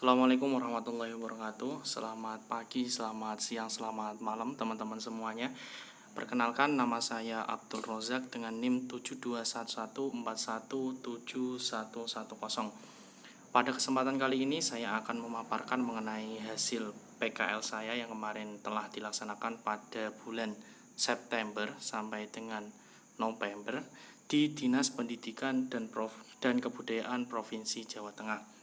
Assalamualaikum warahmatullahi wabarakatuh. Selamat pagi, selamat siang, selamat malam teman-teman semuanya. Perkenalkan, nama saya Abdul Rozak dengan NIM 7211417110. Pada kesempatan kali ini saya akan memaparkan mengenai hasil PKL saya yang kemarin telah dilaksanakan pada bulan September sampai dengan November di Dinas Pendidikan dan Kebudayaan Provinsi Jawa Tengah.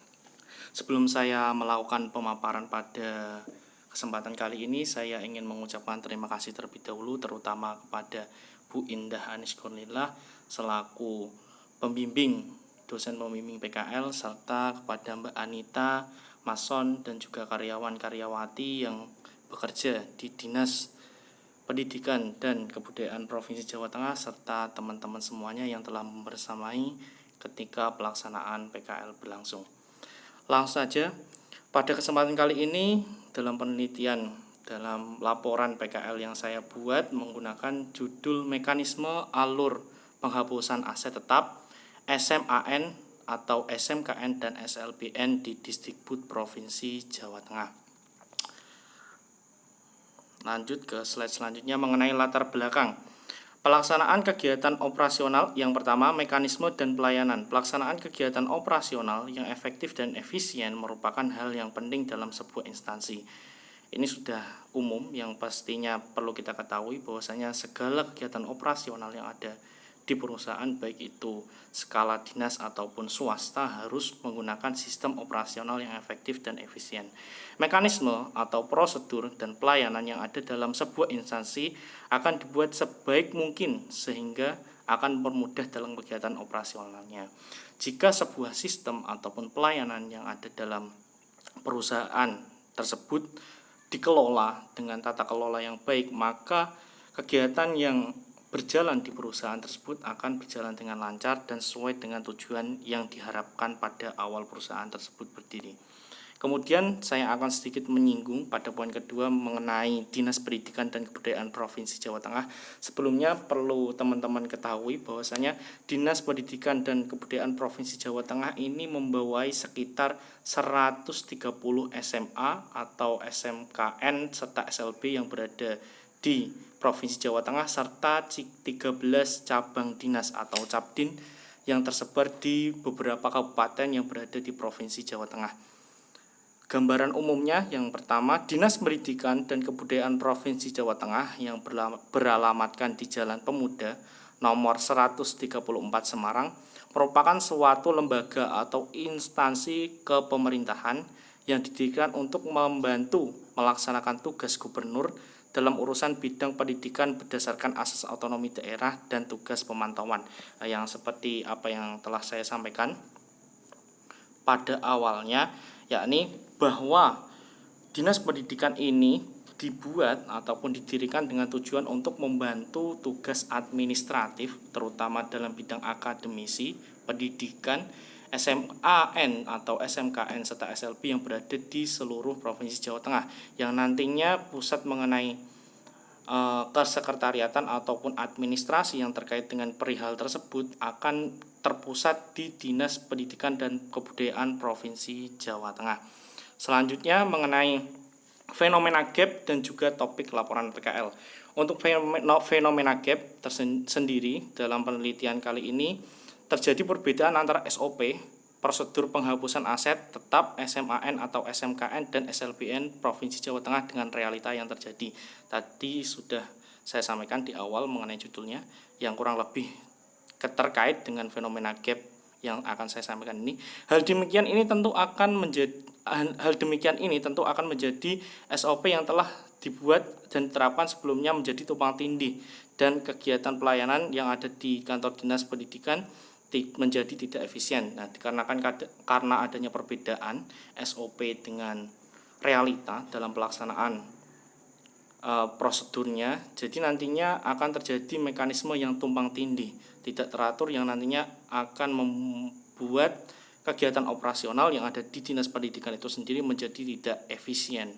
Sebelum saya melakukan pemaparan pada kesempatan kali ini, saya ingin mengucapkan terima kasih terlebih dahulu terutama kepada Bu Indah Anis Kurnilah selaku pembimbing, dosen pembimbing PKL, serta kepada Mbak Anita, Mason, dan juga karyawan-karyawati yang bekerja di Dinas Pendidikan dan Kebudayaan Provinsi Jawa Tengah, serta teman-teman semuanya yang telah membersamai ketika pelaksanaan PKL berlangsung. Langsung saja, pada kesempatan kali ini dalam laporan PKL yang saya buat menggunakan judul mekanisme alur penghapusan aset tetap SMAN atau SMKN dan SLBN di Distibut Provinsi Jawa Tengah. Lanjut ke slide selanjutnya mengenai latar belakang pelaksanaan kegiatan operasional. Yang pertama, mekanisme dan pelayanan. Pelaksanaan kegiatan operasional yang efektif dan efisien merupakan hal yang penting dalam sebuah instansi. Ini sudah umum yang pastinya perlu kita ketahui bahwasanya segala kegiatan operasional yang ada di perusahaan, baik itu skala dinas ataupun swasta, harus menggunakan sistem operasional yang efektif dan efisien. Mekanisme atau prosedur dan pelayanan yang ada dalam sebuah instansi akan dibuat sebaik mungkin sehingga akan mempermudah dalam kegiatan operasionalnya. Jika sebuah sistem ataupun pelayanan yang ada dalam perusahaan tersebut dikelola dengan tata kelola yang baik, maka kegiatan yang berjalan di perusahaan tersebut akan berjalan dengan lancar dan sesuai dengan tujuan yang diharapkan pada awal perusahaan tersebut berdiri. Kemudian saya akan sedikit menyinggung pada poin kedua mengenai Dinas Pendidikan dan Kebudayaan Provinsi Jawa Tengah. Sebelumnya perlu teman-teman ketahui bahwasanya Dinas Pendidikan dan Kebudayaan Provinsi Jawa Tengah ini membawai sekitar 130 SMA atau SMKN serta SLB yang berada di Provinsi Jawa Tengah, serta 13 cabang dinas atau Cabdin yang tersebar di beberapa kabupaten yang berada di Provinsi Jawa Tengah. Gambaran umumnya, yang pertama, Dinas Pendidikan dan Kebudayaan Provinsi Jawa Tengah yang beralamatkan di Jalan Pemuda nomor 134 Semarang merupakan suatu lembaga atau instansi kepemerintahan yang didirikan untuk membantu melaksanakan tugas gubernur dalam urusan bidang pendidikan berdasarkan asas otonomi daerah dan tugas pemantauan, yang seperti apa yang telah saya sampaikan pada awalnya, yakni bahwa Dinas Pendidikan ini dibuat ataupun didirikan dengan tujuan untuk membantu tugas administratif terutama dalam bidang akademisi, pendidikan, SMAN atau SMKN serta SLB yang berada di seluruh Provinsi Jawa Tengah, yang nantinya pusat mengenai kesekretariatan ataupun administrasi yang terkait dengan perihal tersebut akan terpusat di Dinas Pendidikan dan Kebudayaan Provinsi Jawa Tengah. Selanjutnya mengenai fenomena gap dan juga topik laporan PKL. Untuk fenomena gap tersendiri dalam penelitian kali ini terjadi perbedaan antara SOP, prosedur penghapusan aset tetap SMAN atau SMKN dan SLBN Provinsi Jawa Tengah dengan realita yang terjadi. Tadi sudah saya sampaikan di awal mengenai judulnya yang kurang lebih terkait dengan fenomena gap yang akan saya sampaikan ini. Hal demikian ini tentu akan menjadi SOP yang telah dibuat dan diterapkan sebelumnya menjadi tumpang tindih, dan kegiatan pelayanan yang ada di kantor Dinas Pendidikan menjadi tidak efisien. Nah, karena adanya perbedaan SOP dengan realita dalam pelaksanaan prosedurnya, jadi nantinya akan terjadi mekanisme yang tumpang tindih, tidak teratur, yang nantinya akan membuat kegiatan operasional yang ada di Dinas Pendidikan itu sendiri menjadi tidak efisien.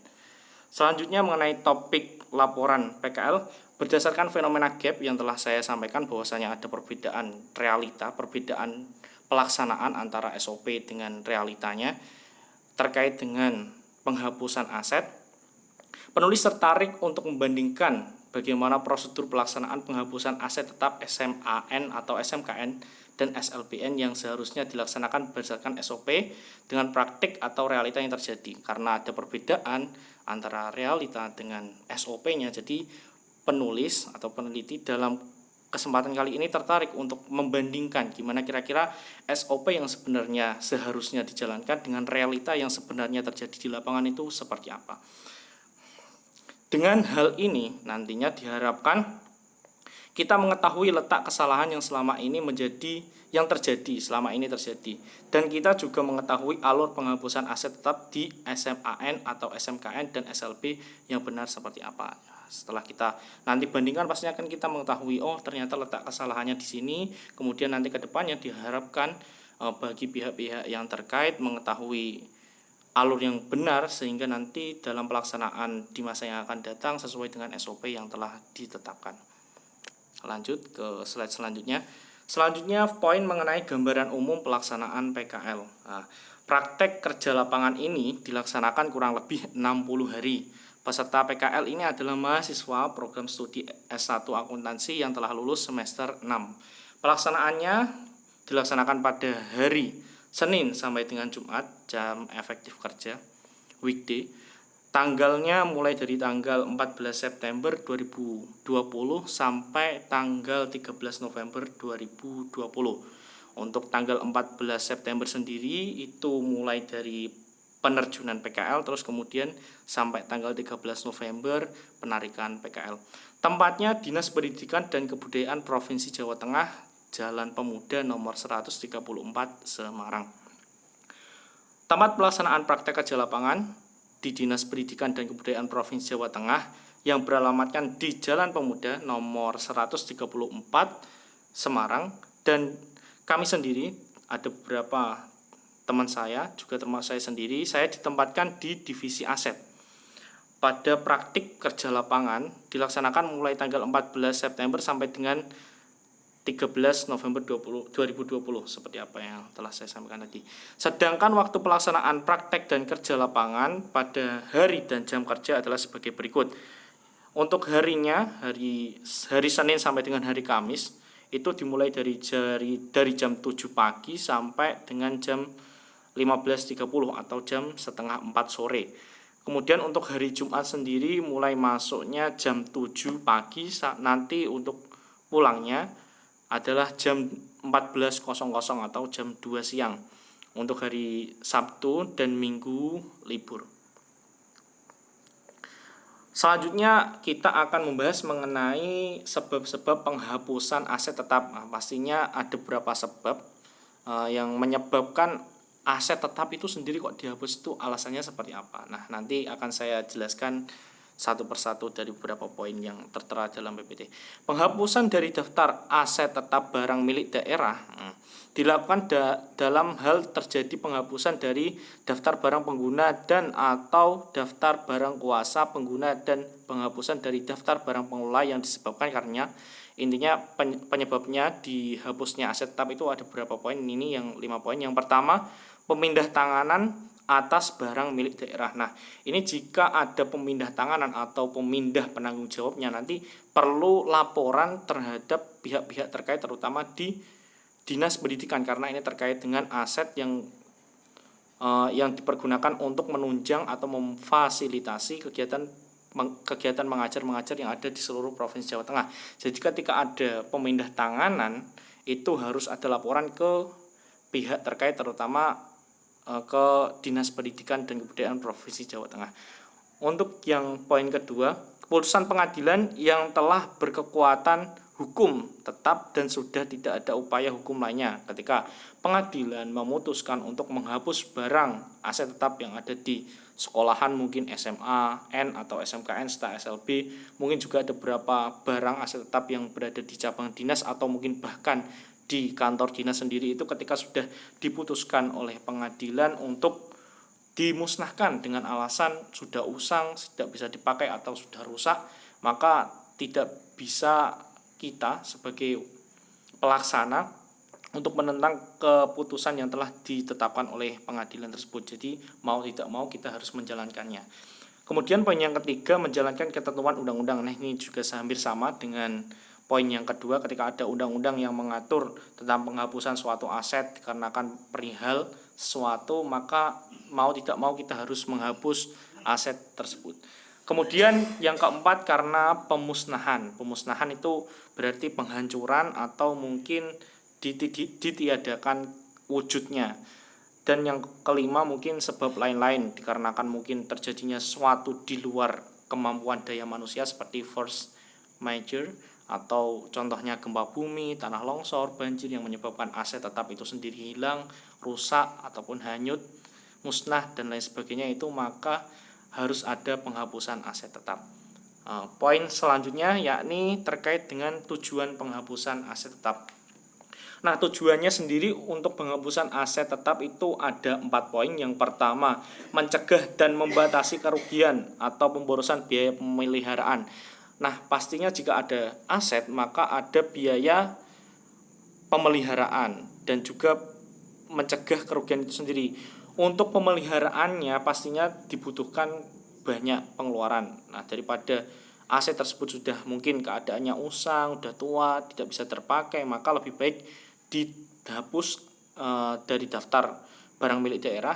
Selanjutnya mengenai topik laporan PKL, berdasarkan fenomena gap yang telah saya sampaikan bahwasanya ada perbedaan realita, perbedaan pelaksanaan antara SOP dengan realitanya, terkait dengan penghapusan aset, penulis tertarik untuk membandingkan bagaimana prosedur pelaksanaan penghapusan aset tetap SMAN atau SMKN dan SLBN yang seharusnya dilaksanakan berdasarkan SOP dengan praktik atau realita yang terjadi. Karena ada perbedaan antara realita dengan SOP-nya, jadi penulis atau peneliti dalam kesempatan kali ini tertarik untuk membandingkan gimana kira-kira SOP yang sebenarnya seharusnya dijalankan dengan realita yang sebenarnya terjadi di lapangan itu seperti apa. Dengan hal ini nantinya diharapkan kita mengetahui letak kesalahan yang terjadi dan kita juga mengetahui alur penghapusan aset tetap di SMAN atau SMKN dan SLB yang benar seperti apa. Setelah kita nanti bandingkan, pastinya akan kita mengetahui ternyata letak kesalahannya di sini. Kemudian nanti ke depannya diharapkan bagi pihak-pihak yang terkait mengetahui alur yang benar sehingga nanti dalam pelaksanaan di masa yang akan datang sesuai dengan SOP yang telah ditetapkan. Lanjut ke slide selanjutnya. Selanjutnya poin mengenai gambaran umum pelaksanaan PKL. Praktek kerja lapangan ini dilaksanakan kurang lebih 60 hari. Peserta PKL ini adalah mahasiswa program studi S1 akuntansi yang telah lulus semester 6. Pelaksanaannya dilaksanakan pada hari Senin sampai dengan Jumat, jam efektif kerja weekday. Tanggalnya mulai dari tanggal 14 September 2020 sampai tanggal 13 November 2020. Untuk tanggal 14 September sendiri itu mulai dari penerjunan PKL, terus kemudian sampai tanggal 13 November penarikan PKL. Tempatnya Dinas Pendidikan dan Kebudayaan Provinsi Jawa Tengah, Jalan Pemuda nomor 134 Semarang. Tempat pelaksanaan praktek kerja lapangan di Dinas Pendidikan dan Kebudayaan Provinsi Jawa Tengah yang beralamatkan di Jalan Pemuda nomor 134 Semarang, dan kami sendiri ada beberapa teman saya juga termasuk saya sendiri, saya ditempatkan di divisi aset. Pada praktik kerja lapangan dilaksanakan mulai tanggal 14 September sampai dengan 13 November 2020 seperti apa yang telah saya sampaikan tadi. Sedangkan waktu pelaksanaan praktek dan kerja lapangan pada hari dan jam kerja adalah sebagai berikut. Untuk harinya hari Senin sampai dengan hari Kamis itu dimulai dari jam 7 pagi sampai dengan jam 15.30 atau jam setengah 4 sore. Kemudian untuk hari Jumat sendiri mulai masuknya jam 7 pagi, nanti untuk pulangnya adalah jam 14.00 atau jam 2 siang. Untuk hari Sabtu dan Minggu libur. Selanjutnya kita akan membahas mengenai sebab-sebab penghapusan aset tetap. Pastinya ada beberapa sebab yang menyebabkan aset tetap itu sendiri kok dihapus, itu alasannya seperti apa. Nah, nanti akan saya jelaskan satu persatu dari beberapa poin yang tertera dalam PPT. Penghapusan dari daftar aset tetap barang milik daerah dilakukan dalam hal terjadi penghapusan dari daftar barang pengguna dan atau daftar barang kuasa pengguna, dan penghapusan dari daftar barang pengelola yang disebabkan karena intinya penyebabnya dihapusnya aset tetap itu ada beberapa poin. Ini yang 5 poin. Yang pertama, pemindah tanganan atas barang milik daerah. Nah, ini jika ada pemindah tanganan atau pemindah penanggung jawabnya, nanti perlu laporan terhadap pihak-pihak terkait, terutama di Dinas Pendidikan, karena ini terkait dengan aset yang dipergunakan untuk menunjang atau memfasilitasi kegiatan mengajar yang ada di seluruh Provinsi Jawa Tengah. Jadi ketika ada pemindah tanganan itu harus ada laporan ke pihak terkait, terutama ke Dinas Pendidikan dan Kebudayaan Provinsi Jawa Tengah. Untuk yang poin kedua, keputusan pengadilan yang telah berkekuatan hukum tetap dan sudah tidak ada upaya hukum lainnya. Ketika pengadilan memutuskan untuk menghapus barang aset tetap yang ada di sekolahan, mungkin SMA, N atau SMKN serta SLB, mungkin juga ada beberapa barang aset tetap yang berada di cabang dinas atau mungkin bahkan di kantor dinas sendiri, itu ketika sudah diputuskan oleh pengadilan untuk dimusnahkan dengan alasan sudah usang, tidak bisa dipakai atau sudah rusak, maka tidak bisa kita sebagai pelaksana untuk menentang keputusan yang telah ditetapkan oleh pengadilan tersebut. Jadi mau tidak mau kita harus menjalankannya. Kemudian poin yang ketiga, menjalankan ketentuan undang-undang. Nah, ini juga hampir sama dengan poin yang kedua, ketika ada undang-undang yang mengatur tentang penghapusan suatu aset dikarenakan perihal sesuatu, maka mau tidak mau kita harus menghapus aset tersebut. Kemudian yang keempat, karena pemusnahan. Pemusnahan itu berarti penghancuran atau mungkin ditiadakan wujudnya. Dan yang kelima mungkin sebab lain-lain, dikarenakan mungkin terjadinya sesuatu di luar kemampuan daya manusia seperti force major, atau contohnya gempa bumi, tanah longsor, banjir yang menyebabkan aset tetap itu sendiri hilang, rusak ataupun hanyut, musnah dan lain sebagainya, itu maka harus ada penghapusan aset tetap. Poin selanjutnya yakni terkait dengan tujuan penghapusan aset tetap. Nah, tujuannya sendiri untuk penghapusan aset tetap itu ada 4 poin. Yang pertama, mencegah dan membatasi kerugian atau pemborosan biaya pemeliharaan. Nah, pastinya jika ada aset maka ada biaya pemeliharaan dan juga mencegah kerugian itu sendiri. Untuk pemeliharaannya pastinya dibutuhkan banyak pengeluaran. Nah, daripada aset tersebut sudah mungkin keadaannya usang, sudah tua, tidak bisa terpakai, maka lebih baik dihapus dari daftar barang milik daerah,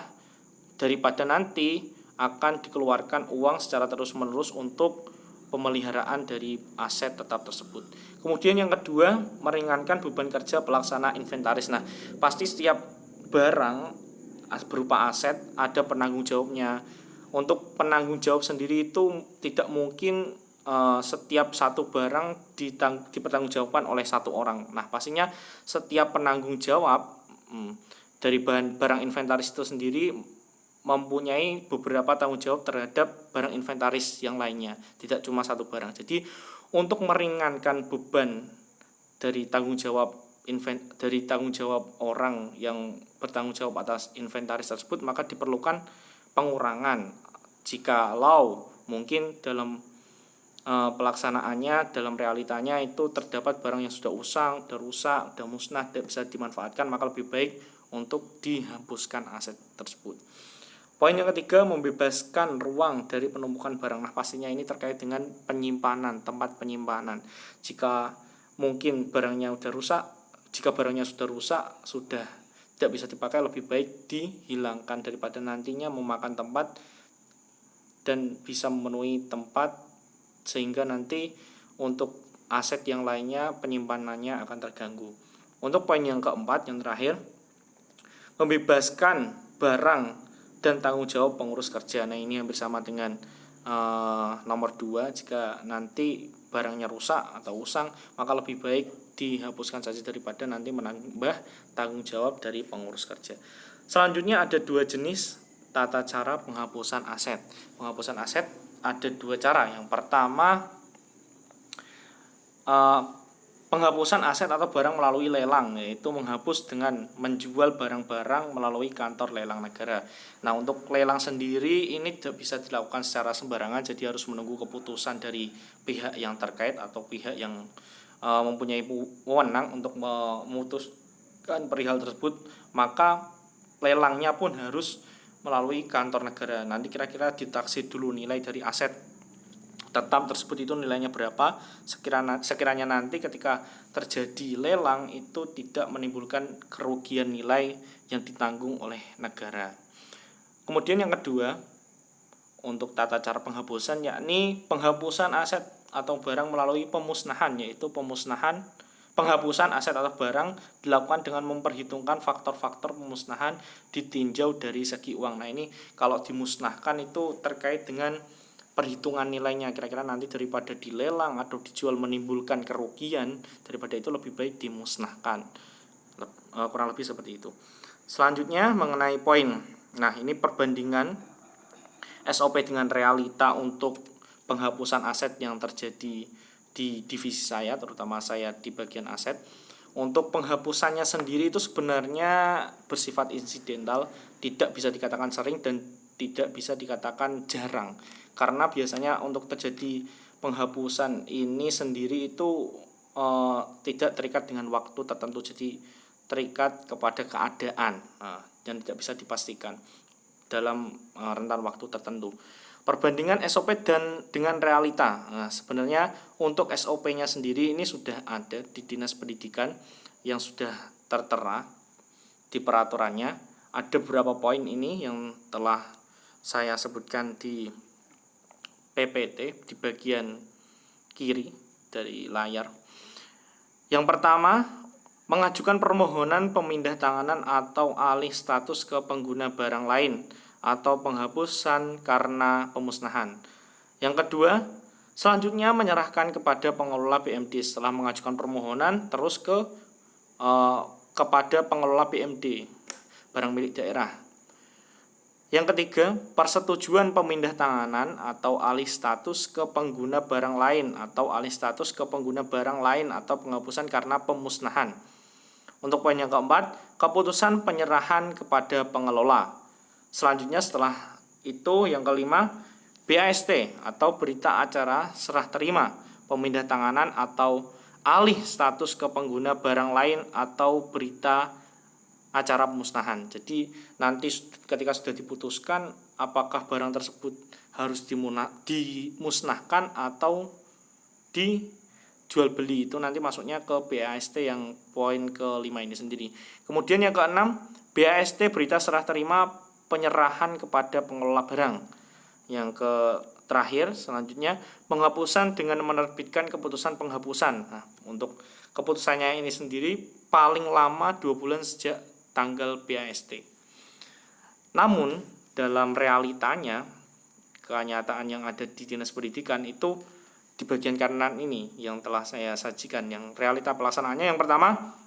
daripada nanti akan dikeluarkan uang secara terus-menerus untuk pemeliharaan dari aset tetap tersebut. Kemudian yang kedua, meringankan beban kerja pelaksana inventaris. Nah, pasti setiap barang berupa aset ada penanggung jawabnya. Untuk penanggung jawab sendiri itu tidak mungkin setiap satu barang dipertanggungjawabkan oleh satu orang. Nah, pastinya setiap penanggung jawab dari barang inventaris itu sendiri mempunyai beberapa tanggung jawab terhadap barang inventaris yang lainnya, tidak cuma satu barang. Jadi untuk meringankan beban dari tanggung jawab orang yang bertanggung jawab atas inventaris tersebut, maka diperlukan pengurangan. Jikalau mungkin dalam pelaksanaannya, dalam realitanya itu terdapat barang yang sudah usang, sudah rusak, sudah musnah, tidak bisa dimanfaatkan, maka lebih baik untuk dihapuskan aset tersebut. Poin yang ketiga, membebaskan ruang dari penumpukan barang. Nah, pastinya ini terkait dengan penyimpanan, tempat penyimpanan. Jika mungkin barangnya sudah rusak, sudah tidak bisa dipakai, lebih baik dihilangkan daripada nantinya memakan tempat dan bisa memenuhi tempat sehingga nanti untuk aset yang lainnya penyimpanannya akan terganggu. Untuk poin yang keempat, yang terakhir, membebaskan barang dan tanggung jawab pengurus kerja. Nah, ini hampir sama dengan nomor 2. Jika nanti barangnya rusak atau usang, maka lebih baik dihapuskan saja daripada nanti menambah tanggung jawab dari pengurus kerja. Selanjutnya ada 2 jenis tata cara penghapusan aset. Penghapusan aset ada 2 cara. Yang pertama, penghapusan aset atau barang melalui lelang, yaitu menghapus dengan menjual barang-barang melalui kantor lelang negara. Nah, untuk lelang sendiri ini tidak bisa dilakukan secara sembarangan, jadi harus menunggu keputusan dari pihak yang terkait atau pihak yang mempunyai wewenang untuk memutuskan perihal tersebut. Maka lelangnya pun harus melalui kantor negara. Nanti kira-kira ditaksir dulu nilai dari aset tetap tersebut itu nilainya berapa, sekiranya nanti ketika terjadi lelang itu tidak menimbulkan kerugian nilai yang ditanggung oleh negara. Kemudian yang kedua, untuk tata cara penghapusan yakni penghapusan aset atau barang melalui pemusnahan, yaitu penghapusan aset atau barang dilakukan dengan memperhitungkan faktor-faktor pemusnahan ditinjau dari segi uang. Nah, ini kalau dimusnahkan itu terkait dengan perhitungan nilainya, kira-kira nanti daripada dilelang atau dijual menimbulkan kerugian, daripada itu lebih baik dimusnahkan. Kurang lebih seperti itu. Selanjutnya mengenai poin. Nah, ini perbandingan SOP dengan realita untuk penghapusan aset yang terjadi di divisi saya, terutama saya di bagian aset. Untuk penghapusannya sendiri itu sebenarnya bersifat insidental, tidak bisa dikatakan sering dan tidak bisa dikatakan jarang. Karena biasanya untuk terjadi penghapusan ini sendiri itu tidak terikat dengan waktu tertentu. Jadi terikat kepada keadaan yang tidak bisa dipastikan dalam rentan waktu tertentu. Perbandingan SOP dan dengan realita. Nah, sebenarnya untuk SOP-nya sendiri ini sudah ada di Dinas Pendidikan yang sudah tertera di peraturannya. Ada beberapa poin ini yang telah saya sebutkan di PPT di bagian kiri dari layar. Yang pertama, mengajukan permohonan pemindah tanganan atau alih status ke pengguna barang lain atau penghapusan karena pemusnahan. Yang kedua, selanjutnya menyerahkan kepada pengelola BMD setelah mengajukan permohonan terus kepada pengelola BMD barang milik daerah. Yang ketiga, persetujuan pemindah tanganan atau alih status ke pengguna barang lain atau alih status ke pengguna barang lain atau penghapusan karena pemusnahan. Untuk poin yang keempat, keputusan penyerahan kepada pengelola. Selanjutnya setelah itu yang kelima, BAST atau berita acara serah terima pemindah tanganan atau alih status ke pengguna barang lain atau berita acara pemusnahan. Jadi nanti ketika sudah diputuskan apakah barang tersebut harus dimusnahkan atau dijual beli, itu nanti masuknya ke BAST yang poin kelima ini sendiri. Kemudian yang keenam, BAST berita serah terima penyerahan kepada pengelola barang. Yang terakhir selanjutnya penghapusan dengan menerbitkan keputusan penghapusan. Nah, untuk keputusannya ini sendiri paling lama 2 bulan sejak tanggal BAST. Namun dalam realitanya kenyataan yang ada di Dinas Pendidikan itu di bagian kanan ini yang telah saya sajikan, yang realita pelaksanaannya. Yang pertama,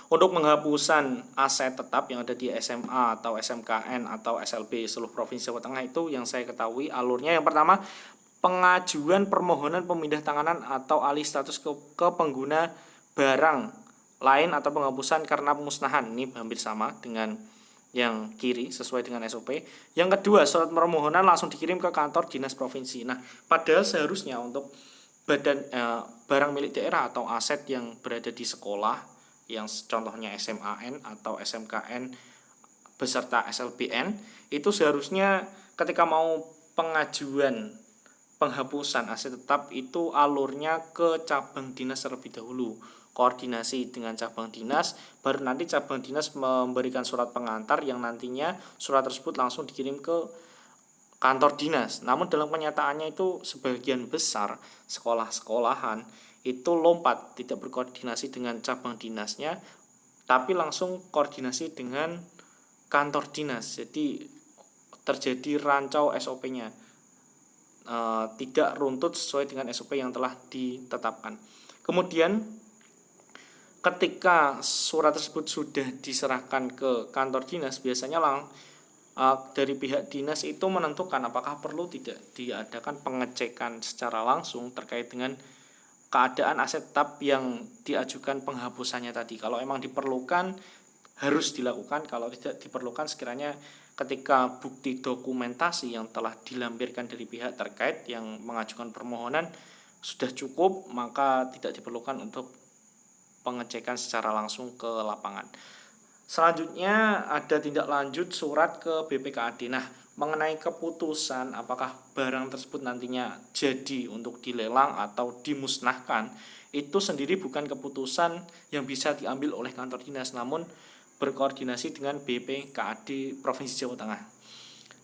untuk penghapusan aset tetap yang ada di SMA atau SMKN atau SLB seluruh Provinsi Jawa Tengah itu yang saya ketahui alurnya yang pertama, pengajuan permohonan pemindah tanganan atau alih status ke pengguna barang lain atau penghapusan karena pemusnahan. Ini hampir sama dengan yang kiri sesuai dengan SOP. Yang kedua, surat permohonan langsung dikirim ke kantor dinas provinsi. Nah, padahal seharusnya untuk barang milik daerah atau aset yang berada di sekolah, yang contohnya SMAN atau SMKN beserta SLBN, itu seharusnya ketika mau pengajuan penghapusan aset tetap itu alurnya ke cabang dinas terlebih dahulu, koordinasi dengan cabang dinas, baru nanti cabang dinas memberikan surat pengantar yang nantinya surat tersebut langsung dikirim ke kantor dinas. Namun dalam kenyataannya itu sebagian besar sekolah-sekolahan itu lompat, tidak berkoordinasi dengan cabang dinasnya, tapi langsung koordinasi dengan kantor dinas. Jadi terjadi rancau SOP-nya, tidak runtut sesuai dengan SOP yang telah ditetapkan. Kemudian ketika surat tersebut sudah diserahkan ke kantor dinas, biasanya dari pihak dinas itu menentukan apakah perlu tidak diadakan pengecekan secara langsung terkait dengan keadaan aset tetap yang diajukan penghapusannya tadi. Kalau memang diperlukan harus dilakukan, kalau tidak diperlukan sekiranya ketika bukti dokumentasi yang telah dilampirkan dari pihak terkait yang mengajukan permohonan sudah cukup, maka tidak diperlukan untuk pengecekan secara langsung ke lapangan. Selanjutnya ada tindak lanjut surat ke BPKAD. Nah, mengenai keputusan apakah barang tersebut nantinya jadi untuk dilelang atau dimusnahkan, itu sendiri bukan keputusan yang bisa diambil oleh kantor dinas, namun berkoordinasi dengan BPKAD Provinsi Jawa Tengah.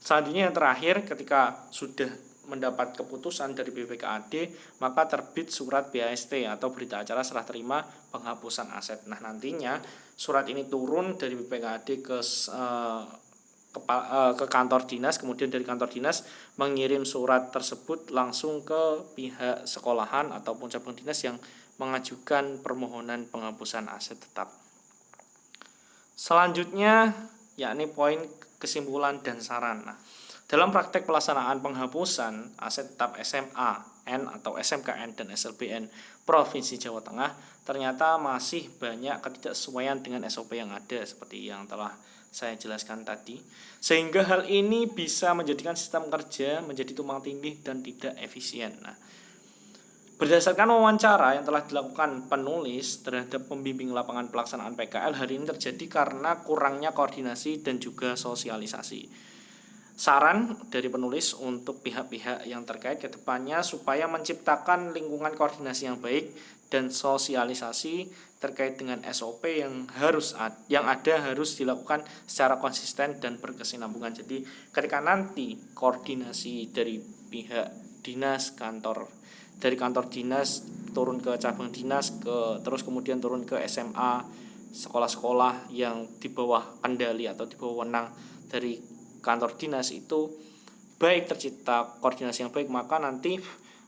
Selanjutnya yang terakhir, ketika sudah mendapat keputusan dari BPKAD, maka terbit surat BAST atau berita acara serah terima penghapusan aset. Nah, nantinya surat ini turun dari BPKAD ke kantor dinas, kemudian dari kantor dinas mengirim surat tersebut langsung ke pihak sekolahan ataupun cabang dinas yang mengajukan permohonan penghapusan aset tetap. Selanjutnya yakni poin kesimpulan dan saran. Nah, dalam praktek pelaksanaan penghapusan aset tetap SMA, N atau SMKN dan SLBN Provinsi Jawa Tengah ternyata masih banyak ketidaksesuaian dengan SOP yang ada seperti yang telah saya jelaskan tadi, sehingga hal ini bisa menjadikan sistem kerja menjadi tumpang tindih dan tidak efisien. Nah, Berdasarkan wawancara yang telah dilakukan penulis terhadap pembimbing lapangan pelaksanaan PKL, hari ini terjadi karena kurangnya koordinasi dan juga sosialisasi. Saran dari penulis untuk pihak-pihak yang terkait ke depannya supaya menciptakan lingkungan koordinasi yang baik dan sosialisasi terkait dengan SOP yang ada harus dilakukan secara konsisten dan berkesinambungan. Jadi ketika nanti koordinasi dari pihak dinas dari kantor dinas turun ke cabang dinas terus kemudian turun ke SMA, sekolah-sekolah yang di bawah kendali atau di bawah wewenang dari kantor dinas itu baik, tercipta koordinasi yang baik, maka nanti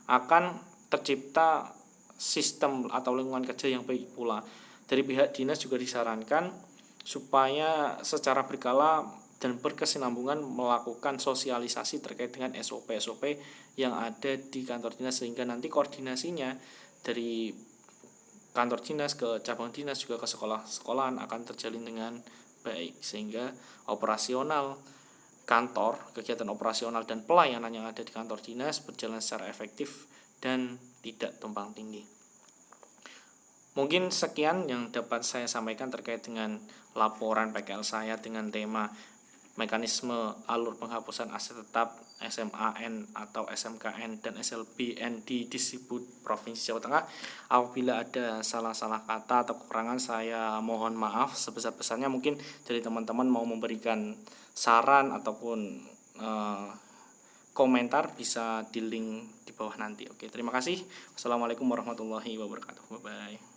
akan tercipta sistem atau lingkungan kerja yang baik pula. Dari pihak dinas juga disarankan supaya secara berkala dan berkesinambungan melakukan sosialisasi terkait dengan SOP-SOP yang ada di kantor dinas, sehingga nanti koordinasinya dari kantor dinas ke cabang dinas juga ke sekolah-sekolahan akan terjalin dengan baik, sehingga operasional kantor, kegiatan operasional dan pelayanan yang ada di kantor dinas berjalan secara efektif dan tidak tumpang tindih. Mungkin sekian yang dapat saya sampaikan terkait dengan laporan PKL saya dengan tema mekanisme alur penghapusan aset tetap SMAN atau SMKN dan SLBN di Disdikbud Provinsi Jawa Tengah. Apabila ada salah-salah kata atau kekurangan, saya mohon maaf sebesar-besarnya. Mungkin dari teman-teman mau memberikan saran ataupun komentar bisa di link di bawah nanti. Oke, terima kasih. Wassalamualaikum warahmatullahi wabarakatuh. Bye bye.